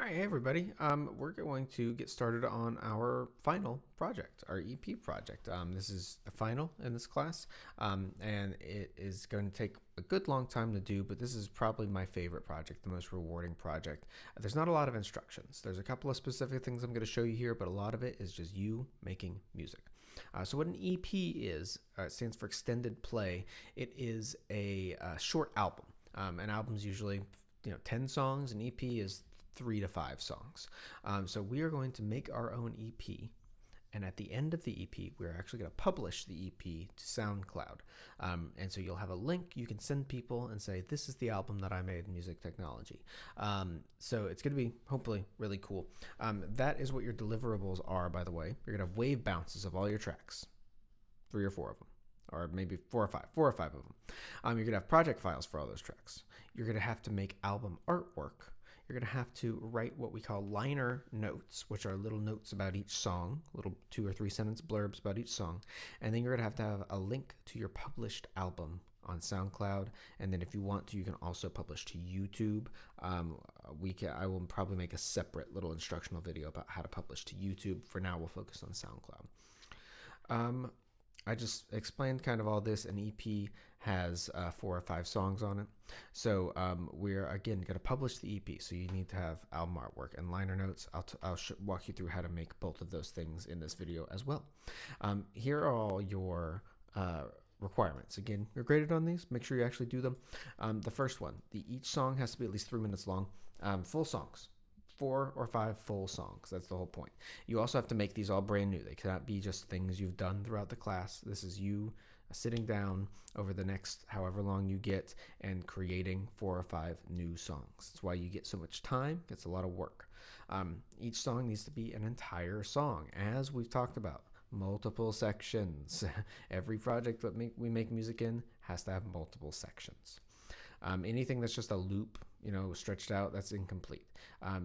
All right, hey everybody. We're going to get started on our final project, our EP project. This is the final in this class, and it is going to take a good long time to do, but this is probably my favorite project, the most rewarding project. There's not a lot of instructions. There's a couple of specific things I'm going to show you here, but a lot of it is just you making music. So what an EP is, it stands for extended play. It is a short album. An album's usually 10 songs. An EP is 3 to 5 songs. So we are going to make our own EP. And at the end of the EP, we're actually going to publish the EP to SoundCloud. And so you'll have a link you can send people and say, this is the album that I made in music technology. So it's going to be hopefully really cool. That is what your deliverables are, by the way. You're going to have wave bounces of all your tracks, 3 or 4 of them, or maybe 4 or 5 of them. You're going to have project files for all those tracks. You're going to have to make album artwork. You're going to have to write what we call liner notes, which are little notes about each song, little 2 or 3 sentence blurbs about each song. And then you're going to have a link to your published album on SoundCloud. And then if you want to, you can also publish to YouTube. I will probably make a separate little instructional video about how to publish to YouTube. For now, we'll focus on SoundCloud. I just explained kind of all this. An EP has 4 or 5 songs on it. So we're, again, going to publish the EP. So you need to have album artwork and liner notes. I'll walk you through how to make both of those things in this video as well. Here are all your requirements. Again, you're graded on these. Make sure you actually do them. The first one, each song has to be at least 3 minutes long. Full songs. 4 or 5 full songs. That's the whole point. You also have to make these all brand new. They cannot be just things you've done throughout the class. This is you sitting down over the next however long you get and creating 4 or 5 new songs. That's why you get so much time. It's a lot of work. Each song needs to be an entire song, as we've talked about. Multiple sections. Every project that we make music in has to have multiple sections. Anything that's just a loop, stretched out, that's incomplete.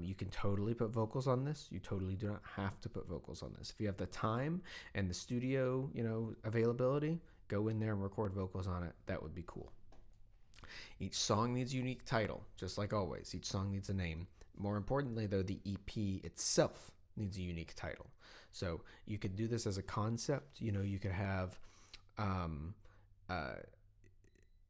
You can totally put vocals on this. You totally do not have to put vocals on this. If you have the time and the studio, availability, go in there and record vocals on it. That would be cool. Each song needs a unique title, just like always. Each song needs a name. More importantly, though, the EP itself needs a unique title. So you could do this as a concept. You could have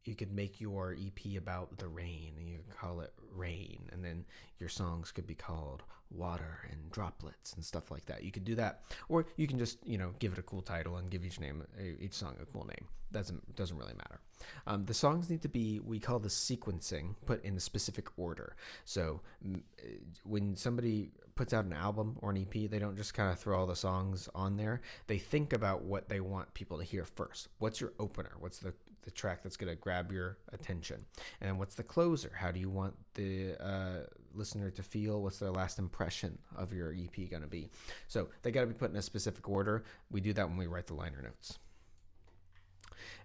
you could make your EP about the rain, and you could call it Rain, and then your songs could be called Water and Droplets and stuff like that. You could do that, or you can just give it a cool title and give each song a cool name. Doesn't really matter. The songs need to be, we call this sequencing, put in a specific order. So when somebody puts out an album or an EP, they don't just kind of throw all the songs on there. They think about what they want people to hear first. What's your opener? What's the track that's going to grab your attention? And what's the closer? How do you want the listener to feel? What's their last impression of your EP going to be? So they got to be put in a specific order. We do that when we write the liner notes.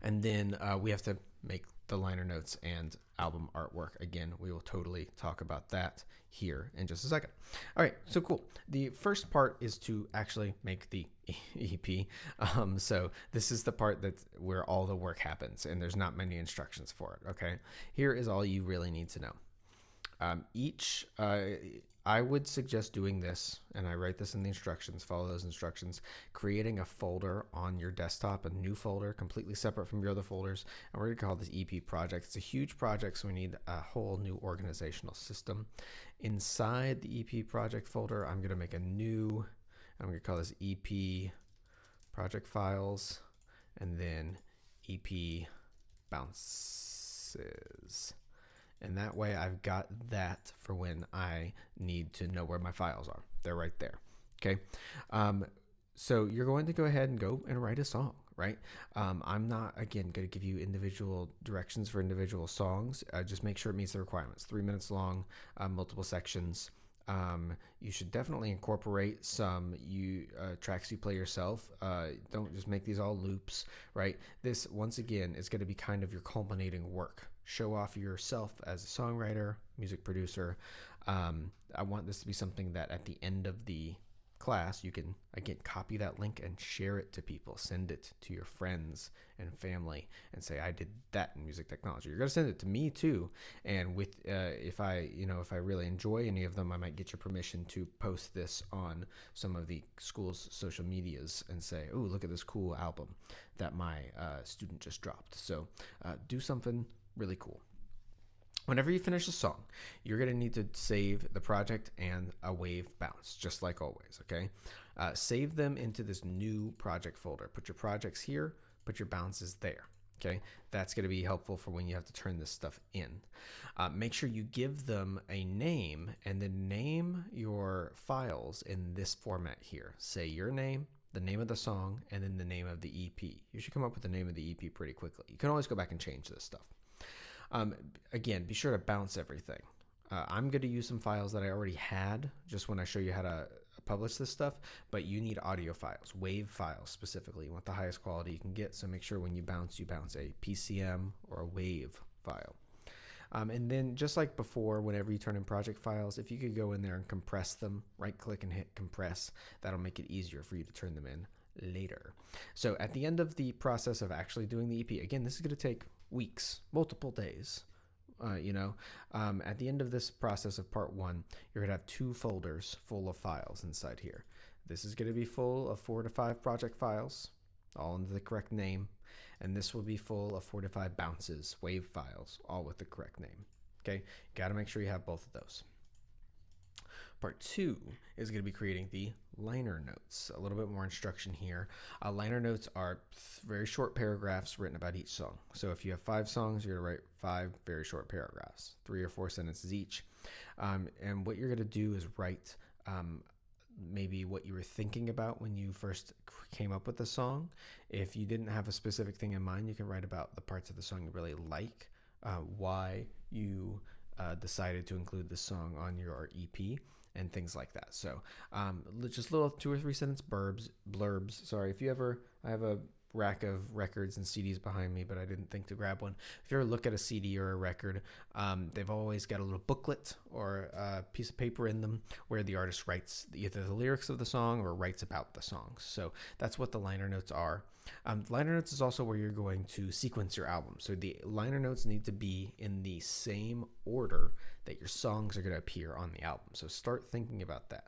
And then we have to make the liner notes and album artwork. Again, we will totally talk about that here in just a second. All right, so cool. The first part is to actually make the EP. So this is the part where all the work happens, and there's not many instructions for it, okay? Here is all you really need to know. I would suggest doing this, and I write this in the instructions, follow those instructions, creating a folder on your desktop, a new folder completely separate from your other folders, and we're going to call this EP project. It's a huge project, so we need a whole new organizational system. Inside the EP project folder, I'm going to make I'm going to call this EP project files, and then EP bounces. And that way I've got that for when I need to know where my files are. They're right there. Okay. So you're going to go ahead and go and write a song, right? I'm not, again, going to give you individual directions for individual songs. Just make sure it meets the requirements. 3 minutes long, multiple sections. You should definitely incorporate some tracks you play yourself. Don't just make these all loops, right? This, once again, is going to be kind of your culminating work. Show off yourself as a songwriter, music producer. I want this to be something that at the end of the class, you can again copy that link and share it to people. Send it to your friends and family and say, I did that in music technology. You're going to send it to me too. And with if I really enjoy any of them, I might get your permission to post this on some of the school's social medias and say, oh, look at this cool album that my student just dropped. So do something really cool. Whenever you finish a song, you're going to need to save the project and a wave bounce, just like always, okay? Save them into this new project folder. Put your projects here, put your bounces there, okay? That's going to be helpful for when you have to turn this stuff in. Make sure you give them a name and then name your files in this format here. Say your name, the name of the song, and then the name of the EP. You should come up with the name of the EP pretty quickly. You can always go back and change this stuff. Again, be sure to bounce everything. I'm going to use some files that I already had just when I show you how to publish this stuff, but you need audio files, wave files specifically. You want the highest quality you can get, so make sure when you bounce a PCM or a wave file. And then just like before, whenever you turn in project files, if you could go in there and compress them, right click and hit compress, that'll make it easier for you to turn them in later. So at the end of the process of actually doing the EP, again, this is going to take weeks, multiple days. At the end of this process of part 1, you're going to have 2 folders full of files inside here. This is going to be full of 4 to 5 project files, all under the correct name. And this will be full of 4 to 5 bounces, wave files, all with the correct name. Okay, you got to make sure you have both of those. Part 2 is going to be creating the liner notes. A little bit more instruction here. Liner notes are very short paragraphs written about each song. So if you have 5 songs, you're going to write 5 very short paragraphs, 3 or 4 sentences each. And what you're going to do is write maybe what you were thinking about when you first came up with the song. If you didn't have a specific thing in mind, you can write about the parts of the song you really like, why you decided to include this song on your EP, and things like that. So just little 2 or 3 sentence blurbs. Sorry, if you ever, I have a rack of records and CDs behind me, but I didn't think to grab one. If you ever look at a CD or a record, they've always got a little booklet or a piece of paper in them where the artist writes either the lyrics of the song or writes about the songs. So that's what the liner notes are. Liner notes is also where you're going to sequence your album. So the liner notes need to be in the same order that your songs are going to appear on the album. So start thinking about that.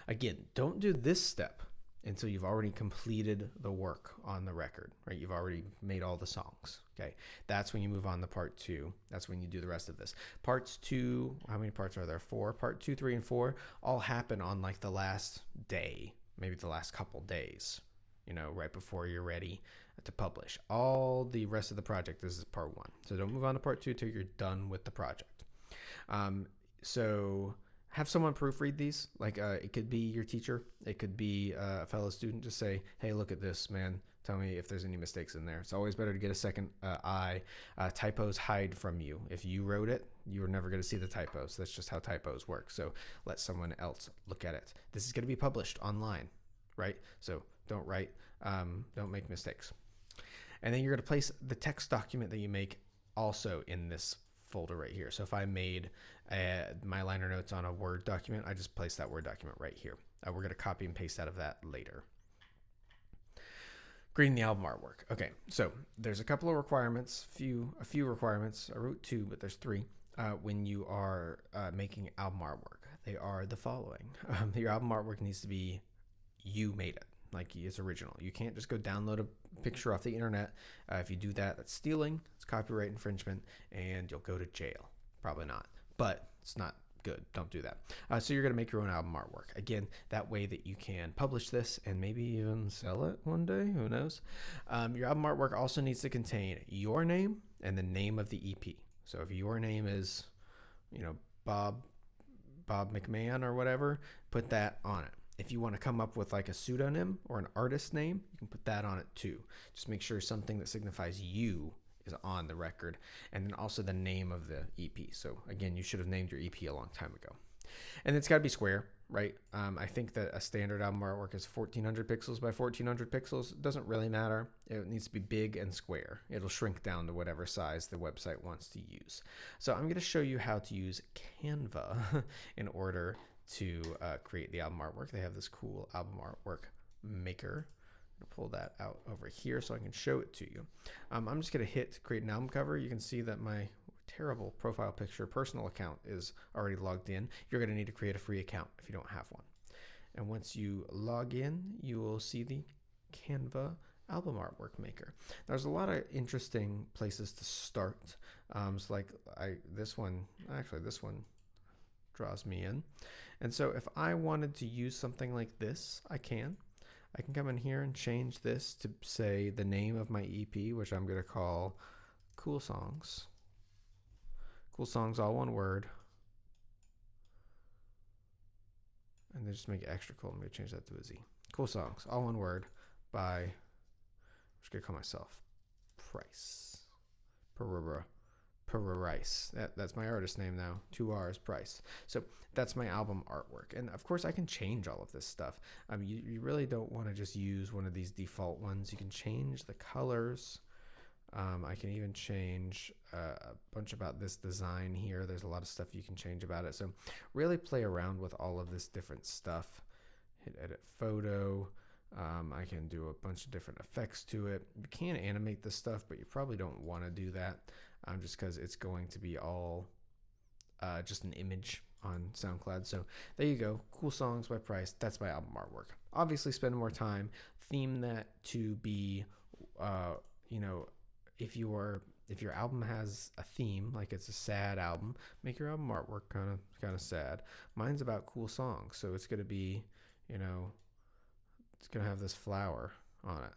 Again, don't do this step until you've already completed the work on the record, right? You've already made all the songs, okay? That's when you move on to part 2. That's when you do the rest of this. Parts 2, how many parts are there? 4. Part 2, 3, and 4 all happen on like the last day, maybe the last couple days, right before you're ready to publish. All the rest of the project, this is part 1. So don't move on to part 2 till you're done with the project. So have someone proofread these. Like it could be your teacher. It could be a fellow student. Just say, hey, look at this, man. Tell me if there's any mistakes in there. It's always better to get a second eye. Typos hide from you. If you wrote it, you're never going to see the typos. That's just how typos work. So let someone else look at it. This is going to be published online, right? So don't write, don't make mistakes. And then you're going to place the text document that you make also in this folder right here. So if I made my liner notes on a Word document, I just place that Word document right here. We're going to copy and paste out of that later. Creating the album artwork. Okay, so there's a couple of requirements, a few requirements. I wrote 2, but there's 3 when you are making album artwork. They are the following. Your album artwork needs to be you made it, like it's original. You can't just go download a picture off the internet. If you do that, that's stealing. It's copyright infringement, and you'll go to jail. Probably not, but it's not good. Don't do that. So you're going to make your own album artwork. Again, that way that you can publish this and maybe even sell it one day. Who knows? Your album artwork also needs to contain your name and the name of the EP. So if your name is, Bob McMahon or whatever, put that on it. If you want to come up with like a pseudonym or an artist name, you can put that on it too. Just make sure something that signifies you is on the record, and then also the name of the EP. So again, you should have named your EP a long time ago. And it's got to be square, right? I think that a standard album artwork is 1400 pixels by 1400 pixels. It doesn't really matter. It needs to be big and square. It'll shrink down to whatever size the website wants to use. So I'm going to show you how to use Canva in order to create the album artwork. They have this cool album artwork maker. I'll pull that out over here so I can show it to you. I'm just going to hit create an album cover. You can see that my terrible profile picture personal account is already logged in. You're going to need to create a free account if you don't have one. And once you log in, you will see the Canva album artwork maker. There's a lot of interesting places to start. So like this one draws me in. And so if I wanted to use something like this, I can come in here and change this to say the name of my EP, which I'm going to call Cool Songs. Cool Songs, all one word. And then just make it extra cool. I'm going to change that to a Z. Cool Songs, all one word by, I'm just going to call myself Price. Rice. That's my artist name now. 2 R's, Price. So that's my album artwork. And of course, I can change all of this stuff. You really don't want to just use one of these default ones. You can change the colors. I can even change a bunch about this design here. There's a lot of stuff you can change about it. So really play around with all of this different stuff. Hit edit photo. I can do a bunch of different effects to it. You can animate this stuff, but you probably don't want to do that just because it's going to be all just an image on SoundCloud. So there you go. Cool Songs by Price. That's my album artwork. Obviously, spend more time. Theme that to be, if your album has a theme, like it's a sad album, make your album artwork kind of sad. Mine's about cool songs, so it's going to be, it's going to have this flower on it.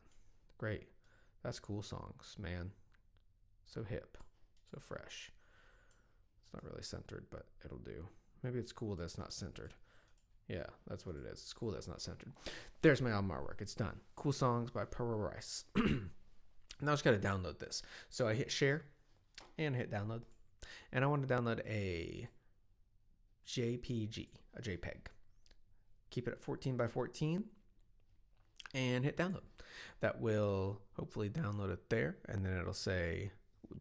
Great. That's Cool Songs, man. So hip, so fresh. It's not really centered, but it'll do. Maybe it's cool that it's not centered. Yeah, that's what it is. It's cool that it's not centered. There's my album artwork. It's done. Cool Songs by Rice. Now I just got to download this. So I hit share and hit download. And I want to download a JPG, a JPEG. Keep it at 14 by 14 and hit download. That will hopefully download it there. And then it'll say,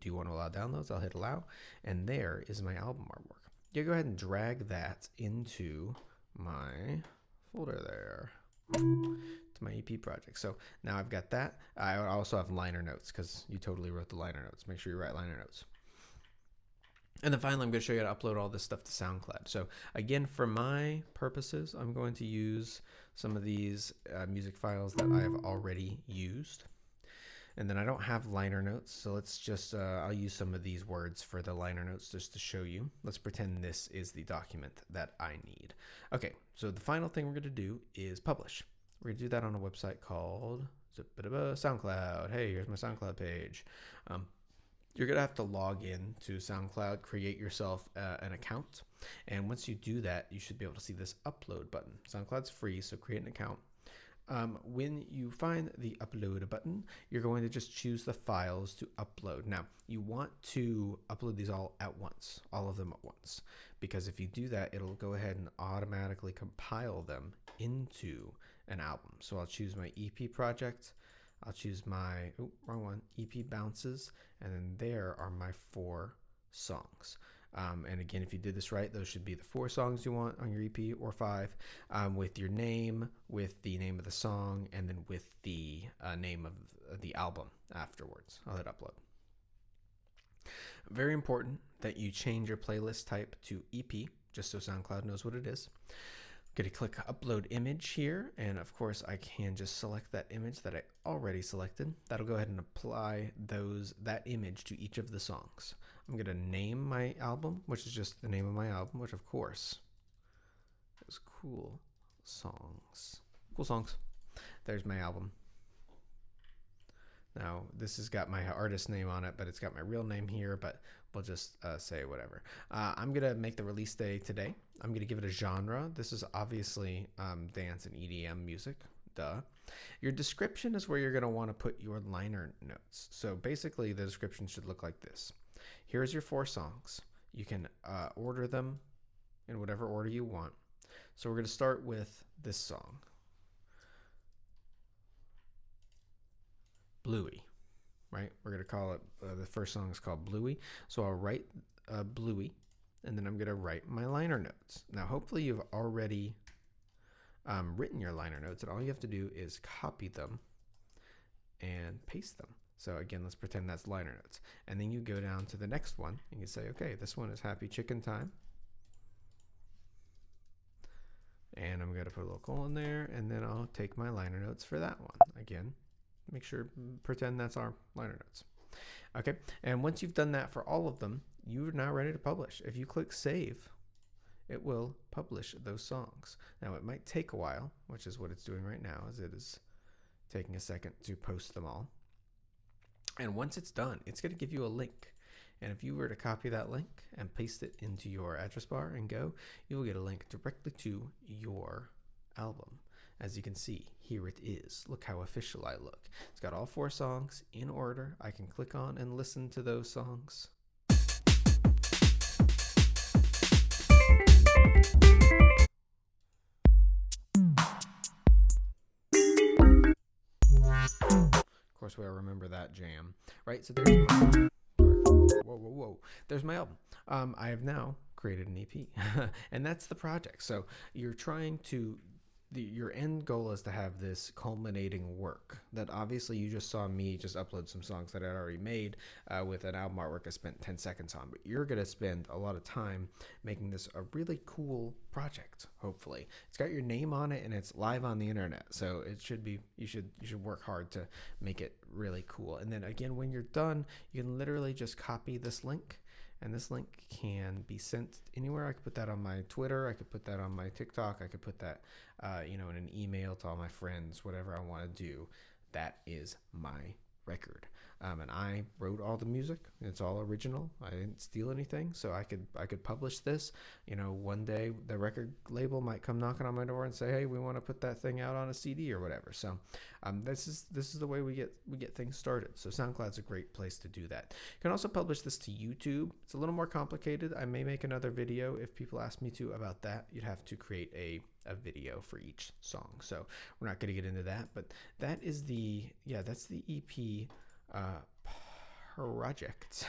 do you want to allow downloads? I'll hit allow. And there is my album artwork. You go ahead and drag that into my folder there. To my EP project. So now I've got that. I also have liner notes because you totally wrote the liner notes. Make sure you write liner notes. And then finally, I'm going to show you how to upload all this stuff to SoundCloud. So again, for my purposes, I'm going to use some of these music files that I have already used. And then I don't have liner notes, so let's just, I'll use some of these words for the liner notes just to show you. Let's pretend this is the document that I need. Okay, so the final thing we're going to do is publish. We're going to do that on a website called SoundCloud. Hey, here's my SoundCloud page. You're going to have to log in to SoundCloud, create yourself an account. And once you do that, you should be able to see this upload button. SoundCloud's free, so create an account. When you find the upload button, you're going to just choose the files to upload. Now, you want to upload these all at once, all of them at once, because if you do that, it'll go ahead and automatically compile them into an album. So I'll choose my EP project. I'll choose my, wrong one, EP bounces, and then there are my 4 songs. And again, if you did this right, those should be the 4 songs you want on your EP, or 5, with your name, with the name of the song, and then with the name of the album afterwards. I'll hit upload. Very important that you change your playlist type to EP, just so SoundCloud knows what it is. I'm going to click upload image here, and of course I can just select that image that I already selected. That'll go ahead and apply that image to each of the songs. I'm going to name my album, which is just the name of my album, which of course is Cool Songs. Cool Songs. There's my album. Now, this has got my artist name on it, but it's got my real name here, but we'll just say whatever. I'm going to make the release day today. I'm going to give it a genre. This is obviously dance and EDM music. Duh. Your description is where you're going to want to put your liner notes. So basically, the description should look like this. Here's your 4 songs. You can order them in whatever order you want. So we're going to start with this song. Bluey, right? We're going to call it, the first song is called Bluey. So I'll write Bluey, and then I'm going to write my liner notes. Now, hopefully you've already written your liner notes, and all you have to do is copy them and paste them. So again, let's pretend that's liner notes. And then you go down to the next one and you say, okay, this one is happy chicken time. And I'm going to put a little colon there, and then I'll take my liner notes for that one. Again, pretend that's our liner notes. Okay, and once you've done that for all of them, you're now ready to publish. If you click save, it will publish those songs. Now, it might take a while, which is what it's doing right now, as it is taking a second to post them all. And once it's done, it's going to give you a link. And if you were to copy that link and paste it into your address bar and go, you'll get a link directly to your album. As you can see, here it is. Look how official I look. It's got all 4 songs in order. I can click on and listen to those songs. Of course, we'll remember that jam, right? So there's my, whoa. There's my album. I have now created an EP, and that's the project. So you're trying to, your end goal is to have this culminating work that obviously you just saw me just upload some songs that I'd already made with an album artwork I spent 10 seconds on, but you're going to spend a lot of time making this a really cool project. Hopefully it's got your name on it and it's live on the internet. So it should be, you should work hard to make it really cool. And then again, when you're done, you can literally just copy this link. And this link can be sent anywhere. I could put that on my Twitter. I could put that on my TikTok. I could put that, in an email to all my friends, whatever I want to do. That is my record. And I wrote all the music. It's all original. I didn't steal anything. So I could publish this. One day the record label might come knocking on my door and say, hey, we want to put that thing out on a CD or whatever. So this is the way we get things started. So SoundCloud's a great place to do that. You can also publish this to YouTube. It's a little more complicated. I may make another video if people ask me to about that. You'd have to create a video for each song. So we're not going to get into that, but that is that's the EP project.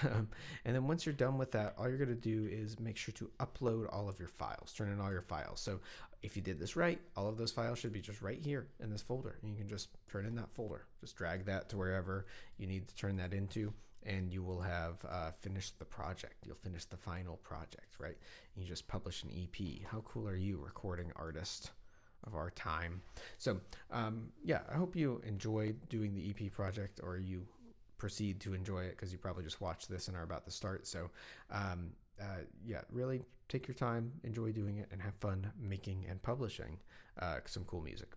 And then once you're done with that, all you're going to do is make sure to upload all of your files, turn in all your files. So if you did this right, all of those files should be just right here in this folder, and you can just turn in that folder, just drag that to wherever you need to turn that into, and you will have finished the project. You'll finish the final project, right? And you just publish an EP. How cool are you, recording artist of our time? So I hope you enjoyed doing the EP project, or you proceed to enjoy it because you probably just watched this and are about to start. So really take your time, enjoy doing it, and have fun making and publishing some cool music.